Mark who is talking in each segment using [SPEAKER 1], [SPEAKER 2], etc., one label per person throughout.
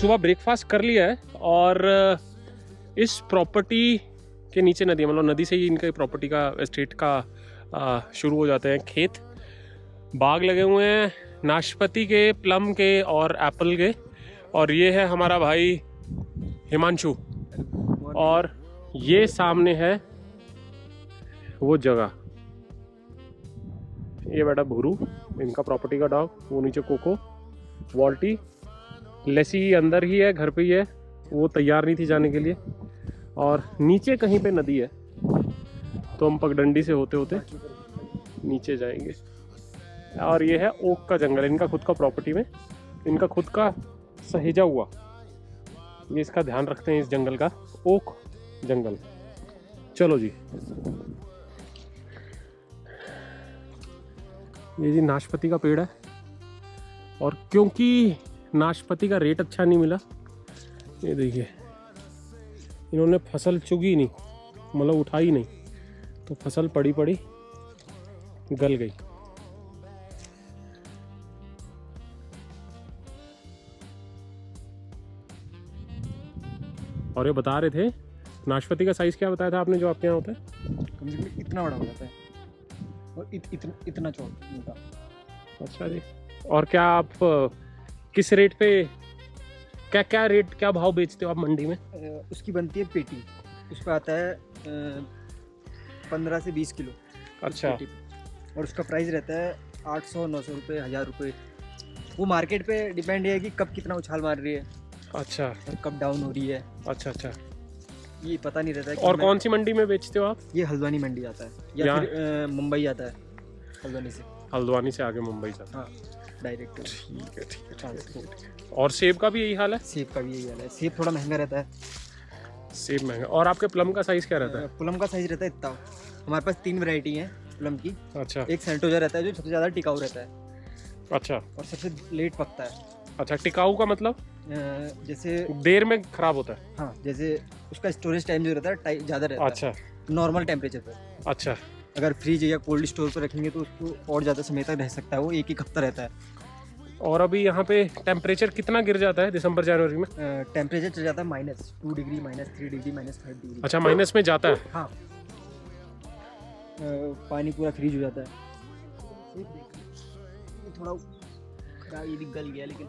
[SPEAKER 1] सुबह ब्रेकफास्ट कर लिया है और इस प्रॉपर्टी के नीचे नदी है, मतलब नदी से ही इनके प्रॉपर्टी का एस्टेट का शुरू हो जाते हैं खेत। बाग लगे हुए हैं नाशपाती के, प्लम के और एप्पल के। और ये है हमारा भाई हिमांशु, और ये सामने है वो जगह, ये बेटा भूरू, इनका प्रॉपर्टी का डॉग, वो नीचे कोको, वॉल्टी, लेसी अंदर ही है, घर पे ही है, वो तैयार नहीं थी जाने के लिए। और नीचे कहीं पे नदी है, तो हम पगडंडी से होते होते नीचे जाएंगे। और ये है ओक का जंगल, इनका खुद का प्रॉपर्टी में, इनका खुद का सहेजा हुआ, ये इसका ध्यान रखते हैं इस जंगल का, ओक जंगल। चलो जी, ये जी नाशपाती का पेड़ है, और क्योंकि नाशपाती का रेट अच्छा नहीं मिला, ये देखिए इन्होंने फसल चुगी नहीं, मतलब उठाई नहीं, तो फसल पड़ी पड़ी गल गई। और ये बता रहे थे नाशपाती का साइज क्या बताया था आपने जो आपके यहाँ होता है?
[SPEAKER 2] कम से कम इतना बड़ा हो जाता है, और इतना चौड़ा।
[SPEAKER 1] अच्छा जी। और क्या आप किस रेट पे, क्या रेट, क्या भाव बेचते हो आप मंडी में?
[SPEAKER 2] उसकी बनती है पेटी, उस पर आता है 15 से 20 किलो।
[SPEAKER 1] अच्छा।
[SPEAKER 2] और उसका प्राइस रहता है 800-900 रुपये, 1000 रुपये। वो मार्केट पे डिपेंड है कि कब कितना उछाल मार रही है,
[SPEAKER 1] अच्छा,
[SPEAKER 2] और कब डाउन हो रही है।
[SPEAKER 1] अच्छा अच्छा।
[SPEAKER 2] ये पता नहीं रहता है।
[SPEAKER 1] और कौन सी मंडी में बेचते हो आप?
[SPEAKER 2] ये हल्द्वानी मंडी आता है, या फिर मुंबई आता है, हल्द्वानी से।
[SPEAKER 1] हल्द्वानी से आगे मुंबई जाता है।
[SPEAKER 2] हाँ, डायरेक्ट।
[SPEAKER 1] ठीक है ठीक है ट्रांसपोर्ट। और सेब का भी यही हाल है?
[SPEAKER 2] सेब का भी यही हाल है, सेब थोड़ा महंगा रहता है।
[SPEAKER 1] सेब महंगा। और आपके प्लम का साइज क्या रहता है?
[SPEAKER 2] प्लम का साइज रहता है इतना। हमारे पास 3 वैरायटी है प्लम की।
[SPEAKER 1] अच्छा।
[SPEAKER 2] एक सेंटोजा रहता है जो सबसे ज़्यादा टिकाऊ रहता है,
[SPEAKER 1] अच्छा,
[SPEAKER 2] और सबसे लेट पकता है।
[SPEAKER 1] अच्छा, टिकाऊ का मतलब
[SPEAKER 2] जैसे
[SPEAKER 1] देर में खराब होता है?
[SPEAKER 2] हाँ, जैसे उसका स्टोरेज टाइम जो रहता है ज़्यादा रहता है।
[SPEAKER 1] अच्छा,
[SPEAKER 2] नॉर्मल टेम्परेचर पर।
[SPEAKER 1] अच्छा।
[SPEAKER 2] अगर फ्रिज या कोल्ड स्टोर पर रखेंगे तो उसको और ज़्यादा समय तक रह सकता है, वो एक हफ्ता रहता है।
[SPEAKER 1] और अभी यहाँ पे टेम्परेचर कितना गिर जाता है दिसंबर जनवरी में?
[SPEAKER 2] टेम्परेचर चल जाता है -2 डिग्री, -3 डिग्री, -5 डिग्री।
[SPEAKER 1] अच्छा, माइनस में जाता है?
[SPEAKER 2] हाँ। पानी पूरा फ्रीज हो जाता है। ये थोड़ा खराब, ये भी गल गया, लेकिन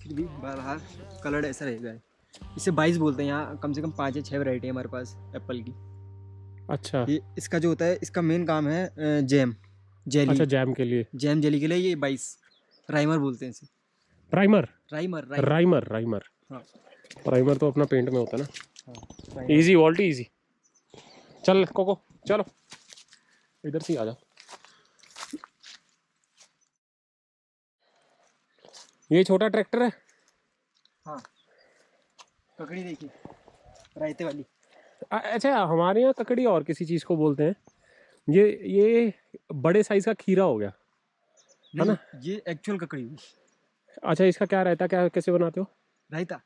[SPEAKER 2] फिर भी बाहर कलर ऐसा रहेगा। इसे 22 बोलते हैं यहाँ। कम से कम 5 या 6 वैरायटी है हमारे पास एप्पल की।
[SPEAKER 1] अच्छा।
[SPEAKER 2] ये इसका जो होता है, इसका मेन काम है जैम जेली।
[SPEAKER 1] अच्छा, जैम के लिए?
[SPEAKER 2] जैम जेली के लिए ये 22 राइमर बोलते हैं इसे।
[SPEAKER 1] प्राइमर?
[SPEAKER 2] Rymer
[SPEAKER 1] Rymer.
[SPEAKER 2] हाँ।
[SPEAKER 1] प्राइमर तो अपना पेंट में होता है ना।
[SPEAKER 2] हाँ,
[SPEAKER 1] इजी वॉल्टी इजी। चल कोको, चलो इधर से आ जाओ। ये छोटा ट्रैक्टर है?
[SPEAKER 2] हाँ। ककड़ी देखिए, रायते वाली।
[SPEAKER 1] अच्छा, हमारे यहाँ ककड़ी और किसी चीज़ को बोलते हैं। ये बड़े साइज का खीरा हो गया है ना?
[SPEAKER 2] ये एक्चुअल ककड़ी हुई।
[SPEAKER 1] अच्छा, इसका क्या रहता है, क्या कैसे बनाते हो?
[SPEAKER 2] रायता।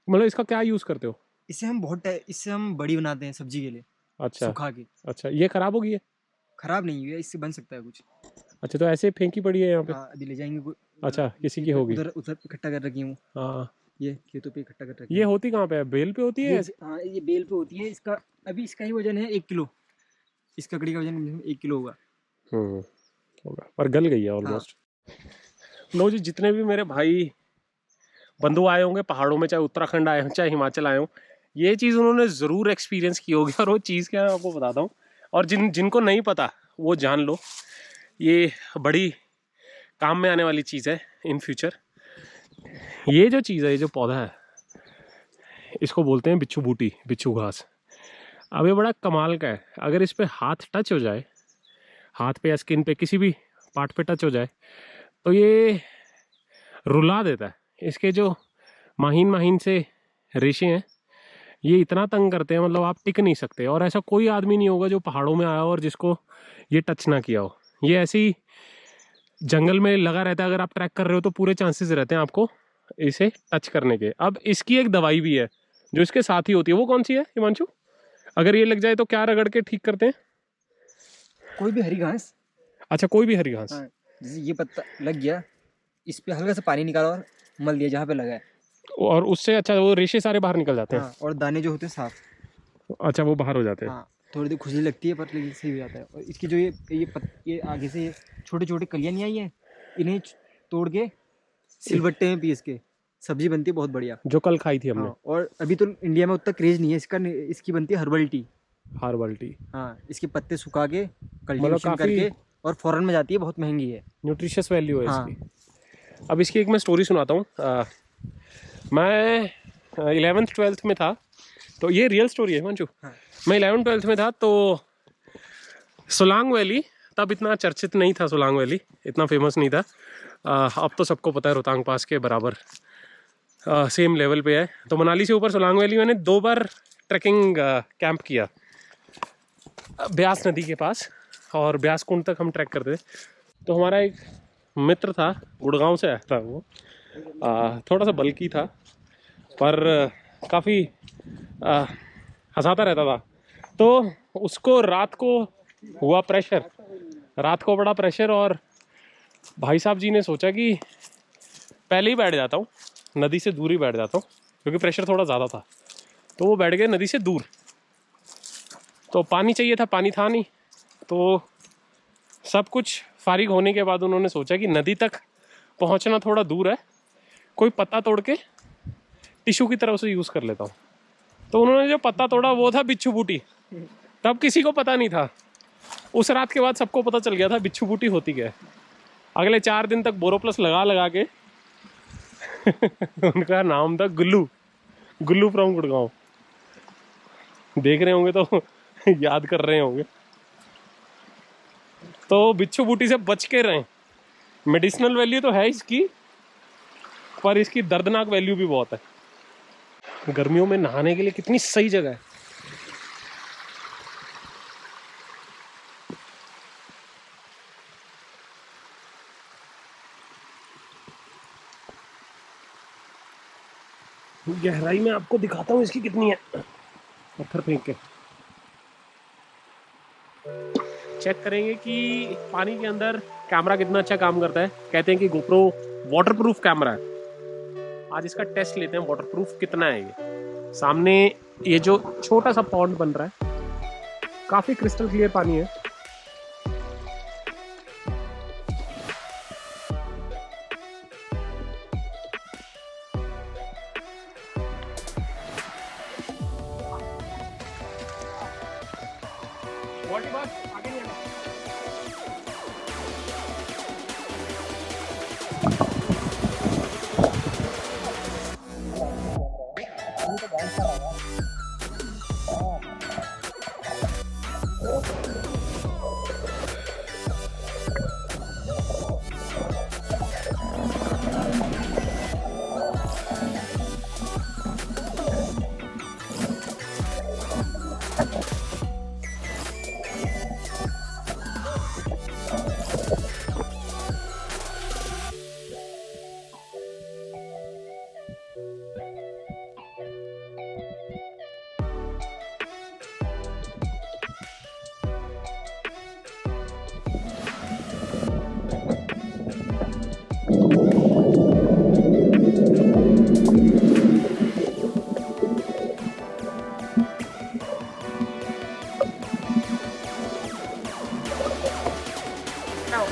[SPEAKER 1] मतलब इसका क्या यूज़ करते हो?
[SPEAKER 2] इससे हम बड़ी बनाते हैं सब्जी के लिए।
[SPEAKER 1] अच्छा।
[SPEAKER 2] सुखा के।
[SPEAKER 1] अच्छा, ये खराब हो गई है?
[SPEAKER 2] खराब नहीं हुई है, इससे बन सकता है कुछ।
[SPEAKER 1] अच्छा, तो ऐसे फेंकी पड़ी है यहाँ पे?
[SPEAKER 2] हाँ, अभी ले जाएंगे।
[SPEAKER 1] अच्छा, किसी की होगी।
[SPEAKER 2] उधर इकट्ठा कर रखी हूँ।
[SPEAKER 1] हाँ।
[SPEAKER 2] ये खेतों पे इकट्ठा कर रखी
[SPEAKER 1] ये होती कहाँ पे है, बेल पे होती है?
[SPEAKER 2] हाँ, ये बेल पे होती है। इसका अभी इसका ही वजन है 1 किलो। इस ककड़ी का वजन 1 किलो होगा।
[SPEAKER 1] होगा, पर गल गई है ऑलमोस्ट। लो जी, जितने भी मेरे भाई बंधु आए होंगे पहाड़ों में, चाहे उत्तराखंड आए हों चाहे हिमाचल आए हों, ये चीज़ उन्होंने ज़रूर एक्सपीरियंस की होगी। और वो चीज़ क्या है आपको बताता हूँ, और जिनको नहीं पता वो जान लो, ये बड़ी काम में आने वाली चीज़ है इन फ्यूचर। ये जो चीज़ है, ये जो पौधा है, इसको बोलते हैं बिच्छू बूटी, बिच्छू घास। अब ये बड़ा कमाल का है, अगर इस पे हाथ टच हो जाए, हाथ पे या स्किन पे किसी भी पार्ट पे टच हो जाए, तो ये रुला देता है। इसके जो माहीन से रेशे हैं, ये इतना तंग करते हैं, मतलब आप टिक नहीं सकते। और ऐसा कोई आदमी नहीं होगा जो पहाड़ों में आया हो और जिसको ये टच ना किया हो। ये ऐसे ही जंगल में लगा रहता है, अगर आप ट्रैक कर रहे हो तो पूरे चांसेस रहते हैं आपको इसे टच करने के। अब इसकी एक दवाई भी है जो इसके साथ ही होती है। वो कौन सी है हिमांशु? अगर ये लग जाए तो क्या रगड़ के ठीक करते हैं?
[SPEAKER 2] कोई भी हरी घास।
[SPEAKER 1] अच्छा, कोई भी हरी घास।
[SPEAKER 2] हाँ, जैसे ये पत्ता लग गया, इस पे हल्का सा पानी निकाला और मल दिया जहाँ पे लगा है।
[SPEAKER 1] और उससे अच्छा वो रेशे सारे बाहर निकल जाते हैं।
[SPEAKER 2] हाँ, और दाने जो होते हैं साफ।
[SPEAKER 1] अच्छा, वो बाहर हो जाते हैं।
[SPEAKER 2] हाँ, थोड़ी देर खुजली लगती है पर लेकिन सही हो जाता है। और इसकी जो ये आगे से छोटे छोटे कलियाँ नहीं आई हैं, इन्हें तोड़ के सिलबट्टे में पीस के सब्जी बनती है बहुत बढ़िया।
[SPEAKER 1] जो कल खाई थी हमने।
[SPEAKER 2] हाँ, और अभी तो इंडिया में उतना क्रेज नहीं है इसका। इसकी बनती है हर्बल टी।
[SPEAKER 1] Herbal tea.
[SPEAKER 2] हाँ, इसके पत्ते सुखा के
[SPEAKER 1] मतलब
[SPEAKER 2] कल्टीवेशन
[SPEAKER 1] काफी
[SPEAKER 2] करके और फॉरेन में जाती है, बहुत महंगी है।
[SPEAKER 1] न्यूट्रिशियस वैल्यू है
[SPEAKER 2] हाँ।
[SPEAKER 1] इसकी। अब इसकी एक मैं स्टोरी सुनाता हूँ। मैं 11th 12th में था, तो ये रियल स्टोरी है मंजू।
[SPEAKER 2] हाँ।
[SPEAKER 1] मैं 11th 12th में था, तो सोलांग वैली तब इतना चर्चित नहीं था, सोलांग वैली इतना फेमस नहीं था। अब तो सबको पता है रोहतांग पास के बराबर सेम लेवल पे है। तो मनाली से ऊपर सोलांग वैली मैंने 2 बार ट्रैकिंग कैंप किया ब्यास नदी के पास, और ब्यास कुंड तक हम ट्रैक करते थे। तो हमारा एक मित्र था, गुड़गांव से आया था वो, थोड़ा सा बल्की था पर काफ़ी हंसाता रहता था। तो उसको रात को हुआ प्रेशर, रात को बड़ा प्रेशर, और भाई साहब जी ने सोचा कि पहले ही बैठ जाता हूँ, नदी से दूर ही बैठ जाता हूँ क्योंकि प्रेशर थोड़ा ज़्यादा था। तो वो बैठ गए नदी से दूर। तो पानी चाहिए था, पानी था नहीं। तो सब कुछ फारिग होने के बाद उन्होंने सोचा कि नदी तक पहुंचना थोड़ा दूर है, कोई पत्ता तोड़ के टिश्यू की तरह उसे यूज़ कर लेता हूँ। तो उन्होंने जो पत्ता तोड़ा वो था बिच्छू बूटी। तब किसी को पता नहीं था। उस रात के बाद सबको पता चल गया था बिच्छू बूटी होती क्या है। अगले 4 दिन तक बोरोप्लस लगा लगा के उनका नाम था गुल्लू, गुल्लू फ्रॉम गुड़गांव। देख रहे होंगे तो याद कर रहे होंगे। तो बिच्छू बूटी से बच के रहें। मेडिसिनल वैल्यू तो है इसकी, पर इसकी दर्दनाक वैल्यू भी बहुत है। गर्मियों में नहाने के लिए कितनी सही जगह है। गहराई में आपको दिखाता हूँ इसकी कितनी है, पत्थर फेंक के चेक करेंगे कि पानी के अंदर कैमरा कितना अच्छा काम करता है। कहते हैं कि गोप्रो वाटरप्रूफ कैमरा है। आज इसका टेस्ट लेते हैं, वाटरप्रूफ कितना है ये। सामने ये जो छोटा सा पॉन्ड बन रहा है, काफी क्रिस्टल क्लियर पानी है। आगे नहीं आना।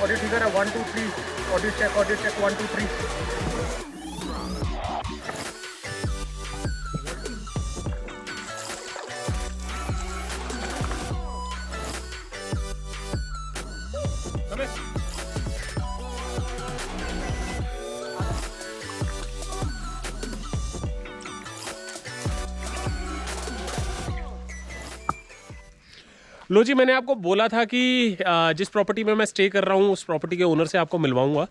[SPEAKER 1] ऑडियो ट्रिगर है 1 2 3, ऑडियो चेक 1 2 3। लो जी, मैंने आपको बोला था कि जिस प्रॉपर्टी में मैं स्टे कर रहा हूँ उस प्रॉपर्टी के ओनर से आपको मिलवाऊंगा,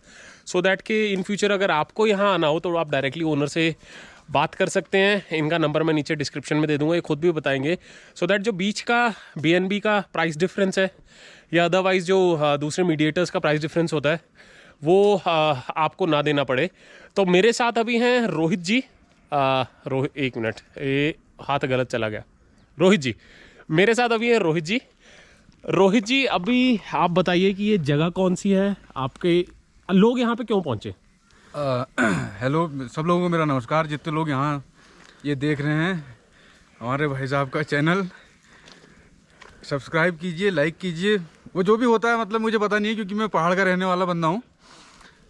[SPEAKER 1] सो दैट कि इन फ्यूचर अगर आपको यहाँ आना हो तो आप डायरेक्टली ओनर से बात कर सकते हैं। इनका नंबर मैं नीचे डिस्क्रिप्शन में दे दूंगा, ये खुद भी बताएंगे, सो दैट जो बीच का BNB का प्राइस डिफरेंस है या अदरवाइज जो दूसरे मीडिएटर्स का प्राइस डिफरेंस होता है वो आपको ना देना पड़े। तो मेरे साथ अभी हैं रोहित जी। एक मिनट, ये हाथ गलत चला गया। रोहित जी मेरे साथ अभी है। रोहित जी अभी आप बताइए कि ये जगह कौन सी है, आपके लोग यहाँ पे क्यों पहुँचे?
[SPEAKER 3] हेलो सब लोगों को मेरा नमस्कार। जितने लोग यहाँ ये देख रहे हैं हमारे भाई साहब का चैनल, सब्सक्राइब कीजिए, लाइक कीजिए। वो जो भी होता है मतलब मुझे पता नहीं है, क्योंकि मैं पहाड़ का रहने वाला बंदा हूँ।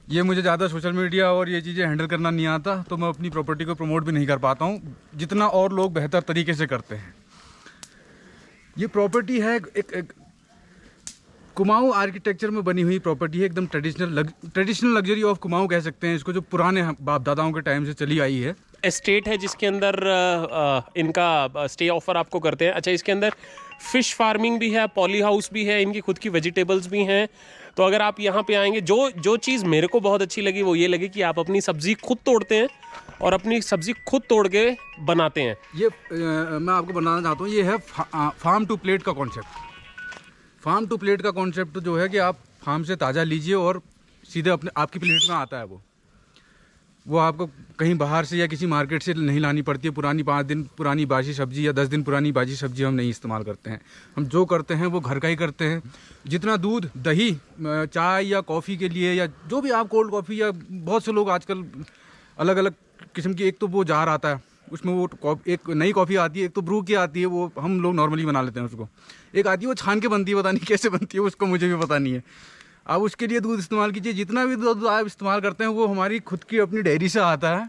[SPEAKER 3] ये मुझे ज़्यादा सोशल मीडिया और ये चीज़ें हैंडल करना नहीं आता, तो मैं अपनी प्रॉपर्टी को प्रमोट भी नहीं कर पाता हूँ जितना और लोग बेहतर तरीके से करते हैं। ये प्रॉपर्टी है एक कुमाऊं आर्किटेक्चर में बनी हुई प्रॉपर्टी है, एकदम ट्रेडिशनल लग्जरी ऑफ कुमाऊं कह सकते हैं इसको, जो पुराने बाप दादाओं के टाइम से चली आई है।
[SPEAKER 1] एस्टेट है जिसके अंदर इनका स्टे ऑफर आपको करते हैं। अच्छा, इसके अंदर फिश फार्मिंग भी है, पॉली हाउस भी है, इनकी खुद की वेजिटेबल्स भी हैं। तो अगर आप यहाँ पे आएंगे, जो चीज़ मेरे को बहुत अच्छी लगी वो ये लगी कि आप अपनी सब्जी खुद तोड़ते हैं और अपनी सब्जी खुद तोड़ के बनाते हैं।
[SPEAKER 3] ये मैं आपको बताना चाहता हूँ, ये है फार्म टू प्लेट का कॉन्सेप्ट। फार्म टू प्लेट का कॉन्सेप्ट जो है कि आप फार्म से ताज़ा लीजिए और सीधे आपकी प्लेट में आता है। वो आपको कहीं बाहर से या किसी मार्केट से नहीं लानी पड़ती है। पुरानी 5 दिन पुरानी बासी सब्जी या 10 दिन पुरानी बासी सब्जी हम नहीं इस्तेमाल करते हैं। हम जो करते हैं वो घर का ही करते हैं। जितना दूध, दही, चाय या कॉफ़ी के लिए, या जो भी आप कोल्ड कॉफ़ी, या बहुत से लोग आजकल अलग अलग किस्म की, एक तो वो जार आता है उसमें वो एक नई कॉफ़ी आती है, एक तो ब्रू की आती है, वो हम लोग नॉर्मली बना लेते हैं उसको। एक आती है वो छान के बनती है, पता नहीं कैसे बनती है, उसको मुझे भी पता नहीं है। आप उसके लिए दूध इस्तेमाल कीजिए। जितना भी दूध आप इस्तेमाल करते हैं वो हमारी खुद की अपनी डेयरी से आता है,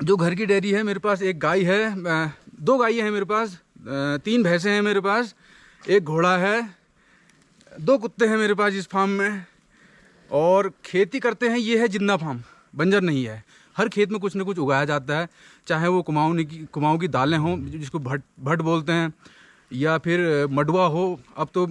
[SPEAKER 3] जो घर की डेयरी है। मेरे पास एक गाय है, 2 गायें हैं मेरे पास, 3 भैंसें हैं मेरे पास, एक घोड़ा है, 2 कुत्ते हैं मेरे पास इस फार्म में। और खेती करते हैं, ये है जिंदा फार्म, बंजर नहीं है। हर खेत में कुछ ना कुछ उगाया जाता है, चाहे वो कुमाऊं की दालें हों जिसको भट बोलते हैं, या फिर मडुआ हो। अब तो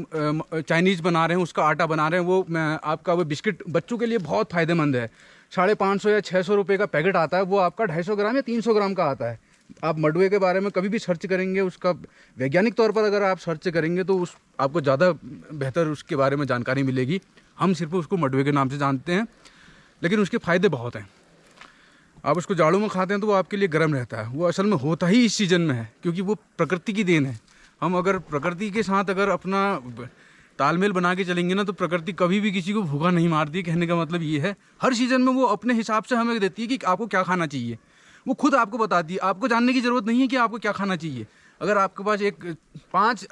[SPEAKER 3] चाइनीज़ बना रहे हैं, उसका आटा बना रहे हैं। वो आपका वो बिस्किट बच्चों के लिए बहुत फ़ायदेमंद है। 550 या 600 रुपये का पैकेट आता है, वो आपका 250 ग्राम या 300 ग्राम का आता है। आप मडुए के बारे में कभी भी सर्च करेंगे, उसका वैज्ञानिक तौर पर अगर आप सर्च करेंगे तो आपको ज़्यादा बेहतर उसके बारे में जानकारी मिलेगी। हम सिर्फ उसको मडुए के नाम से जानते हैं, लेकिन उसके फ़ायदे बहुत हैं। आप उसको जाड़ों में खाते हैं तो वो आपके लिए गर्म रहता है। वो असल में होता ही इस सीज़न में है, क्योंकि वो प्रकृति की देन है। हम अगर प्रकृति के साथ अगर अपना तालमेल बना के चलेंगे ना, तो प्रकृति कभी भी किसी को भूखा नहीं मारती। कहने का मतलब ये है, हर सीज़न में वो अपने हिसाब से हमें देती है कि आपको क्या खाना चाहिए। वो खुद आपको बताती है, आपको जानने की ज़रूरत नहीं है कि आपको क्या खाना चाहिए। अगर आपके पास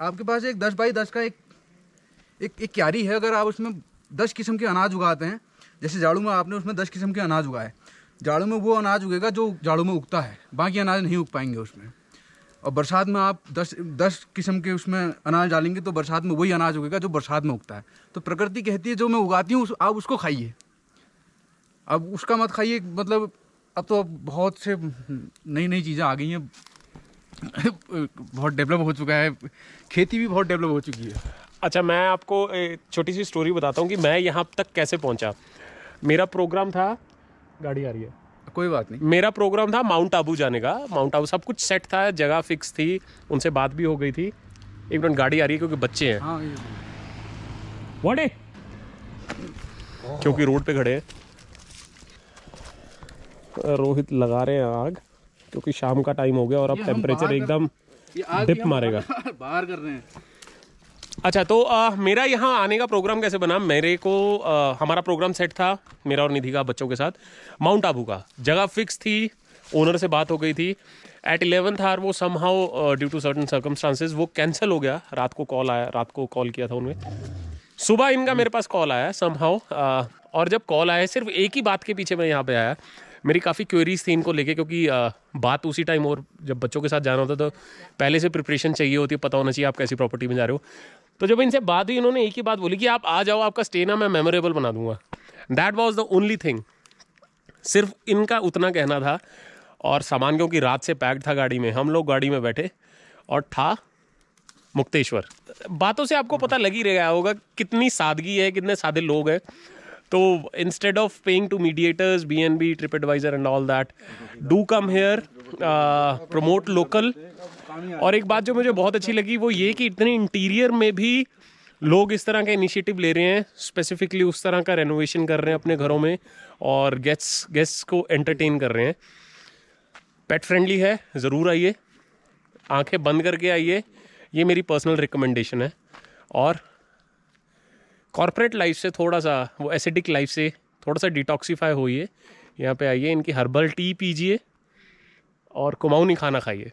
[SPEAKER 3] आपके पास एक 10 बाई 10 का एक क्यारी है, अगर आप उसमें 10 किस्म के अनाज उगाते हैं, जैसे जाड़ों में आपने उसमें 10 किस्म के अनाज उगाए, जाड़ों में वो अनाज उगेगा जो जाड़ों में उगता है, बाकी अनाज नहीं उग पाएंगे उसमें। और बरसात में आप 10 किस्म के उसमें अनाज डालेंगे तो बरसात में वही अनाज उगेगा जो बरसात में उगता है। तो प्रकृति कहती है जो मैं उगाती हूँ आप उसको खाइए, अब उसका मत खाइए। मतलब अब तो बहुत से नई चीज़ें आ गई हैं, बहुत डेवलप हो चुका है, खेती भी बहुत डेवलप हो चुकी है।
[SPEAKER 1] अच्छा, मैं आपको एक छोटी सी स्टोरी बताता हूँ कि मैं यहाँ तक कैसे पहुँचा। मेरा प्रोग्राम था, गाड़ी आ रही है,
[SPEAKER 3] कोई बात नहीं। मेरा
[SPEAKER 1] मेरा प्रोग्राम था माउंट आबू जाने का। माउंट आबू सब कुछ सेट था, जगह फिक्स थी, उनसे बात भी हो गई थी। एक मिनट, गाड़ी आ रही है क्योंकि बच्चे हैं।
[SPEAKER 3] हाँ,
[SPEAKER 1] व्हाट, क्योंकि रोड पे खड़े हैं। रोहित लगा रहे हैं आग, क्योंकि शाम का टाइम हो गया और अब टेम्परेचर एकदम डिप मारेगा।
[SPEAKER 3] बाहर कर रहे हैं।
[SPEAKER 1] अच्छा, तो मेरा यहाँ आने का प्रोग्राम कैसे बना। मेरे को हमारा प्रोग्राम सेट था, मेरा और निधि का, बच्चों के साथ, माउंट आबू का। जगह फिक्स थी, ओनर से बात हो गई थी। एट 11th आवर वो somehow due to certain circumstances वो कैंसिल हो गया। रात को कॉल किया था उन्होंने, सुबह इनका मेरे पास कॉल आया समहाउ। और जब कॉल आया, सिर्फ एक ही बात के पीछे मैं यहाँ पे आया। मेरी काफ़ी क्वेरीज थी इनको लेके, क्योंकि बात उसी टाइम, और जब बच्चों के साथ जाना होता तो पहले से प्रिपरेशन चाहिए होती है, पता होना चाहिए आप कैसी प्रॉपर्टी में जा रहे हो। तो जब इनसे बात हुई, इन्होंने एक ही बात बोली कि आप आ जाओ, आपका स्टे ना मैं मेमोरेबल बना दूंगा। That was the only thing, सिर्फ इनका उतना कहना था। और सामान क्योंकि रात से पैक्ड था गाड़ी में, हम लोग गाड़ी में बैठे और था मुक्तेश्वर। बातों से आपको पता लग ही रहा होगा कितनी सादगी है, कितने सादे लोग हैं। तो instead of paying to mediators, BNB, TripAdvisor and all that, do come here, promote local. और एक बात जो मुझे बहुत अच्छी लगी वो ये कि इतने इंटीरियर में भी लोग इस तरह का इनिशिएटिव ले रहे हैं, स्पेसिफिकली उस तरह का रेनोवेशन कर रहे हैं अपने घरों में और गेस्ट्स को एंटरटेन कर रहे हैं। पेट फ्रेंडली है, ज़रूर आइए, आंखें बंद करके आइए, ये मेरी पर्सनल रिकमेंडेशन है। और कॉर्पोरेट लाइफ से थोड़ा सा, वो एसिडिक लाइफ से थोड़ा सा डिटॉक्सीफाई होइए, यहाँ पे आइए, इनकी हर्बल टी पीजिए और कुमाऊनी खाना खाइए।